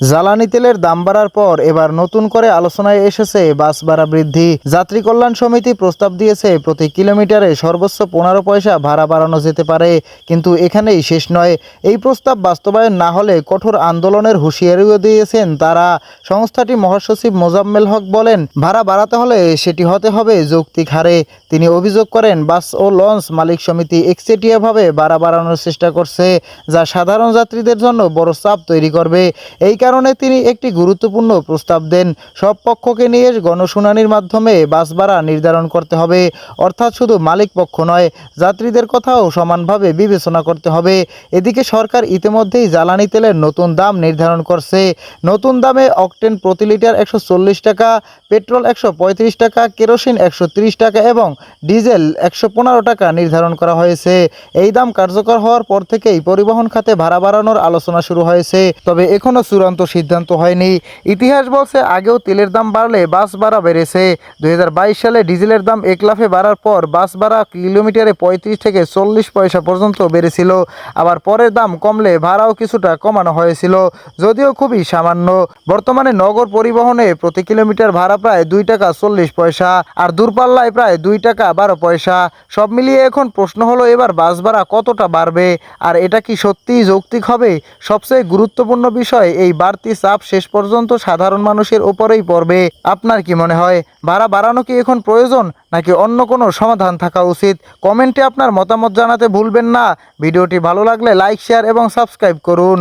জ্বালানি তেলের দাম বাড়ার পর এবার নতুন করে আলোচনায় এসেছে বাস ভাড়া বৃদ্ধি। যাত্রী কল্যাণ সমিতি প্রস্তাব দিয়েছে প্রতি কিলোমিটারে সর্বোচ্চ 15 পয়সা ভাড়া বাড়ানো যেতে পারে। কিন্তু এখানেই শেষ নয়। এই প্রস্তাব বাস্তবায়ন না হলে কঠোর আন্দোলনের হুঁশিয়ারিও দিয়েছেন তারা। সংস্থাটি মহাসচিব মোজাম্মেল হক বলেন, ভাড়া বাড়াতে হলে সেটি হতে হবে যৌক্তিক হারে। তিনি অভিযোগ করেন, বাস ও লঞ্চ মালিক সমিতি একচেটিয়াভাবে ভাড়া বাড়ানোর চেষ্টা করছে, যা সাধারণ যাত্রীদের জন্য বড় চাপ তৈরি করবে। এই কারণে তিনি একটি গুরুত্বপূর্ণ প্রস্তাব দেন। সব পক্ষকে নিয়ে গণশুনানির মাধ্যমে বাস ভাড়া নির্ধারণ করতে হবে। অর্থাৎ শুধু মালিক পক্ষ নয়, যাত্রীদের কথাও সমানভাবে বিবেচনা করতে হবে। এদিকে সরকার ইতিমধ্যেই জ্বালানি তেলের নতুন দাম নির্ধারণ করছে। নতুন দামে অকটেন প্রতি লিটার 140 টাকা, পেট্রোল 135 টাকা, কেরোসিন 130 টাকা এবং ডিজেল 115 টাকা নির্ধারণ করা হয়েছে। এই দাম কার্যকর হওয়ার পর থেকেই পরিবহন খাতে ভাড়া বাড়ানোর আলোচনা শুরু হয়েছে, তবে এখনও চূড়ান্ত সিদ্ধান্ত হয়নি। ইতিহাস বলছে, আগেও তেলের দাম বাড়লে বাস ভাড়া বেড়েছে। 2022 সালে ডিজেলের দাম এক লাফে বাড়ার পর বাস ভাড়া কিলোমিটারে 35 থেকে 40 পয়সা পর্যন্ত বেড়েছিল। আবার পরের দাম কমলে ভাড়াও কিছুটা কমানো হয়েছিল, যদিও খুবই সামান্য। বর্তমানে নগর পরিবহনে প্রতি কিলোমিটার ভাড়া প্রায় 2 টাকা 40 পয়সা, আর দূরপাল্লায় প্রায় 2 টাকা 12 পয়সা। সব মিলিয়ে এখন প্রশ্ন হলো, এবার বাস ভাড়া কতটা বাড়বে, আর এটা কি সত্যিই যৌক্তিক হবে? সবচেয়ে গুরুত্বপূর্ণ বিষয়, এই বাড়তি চাপ শেষ পর্যন্ত সাধারণ মানুষের ওপরেই পড়বে। আপনার কি মনে হয়, ভাড়া বাড়ানো কি এখন প্রয়োজন, নাকি অন্য কোনো সমাধান থাকা উচিত? কমেন্টে আপনার মতামত জানাতে ভুলবেন না। ভিডিওটি ভালো লাগলে লাইক, শেয়ার এবং সাবস্ক্রাইব করুন।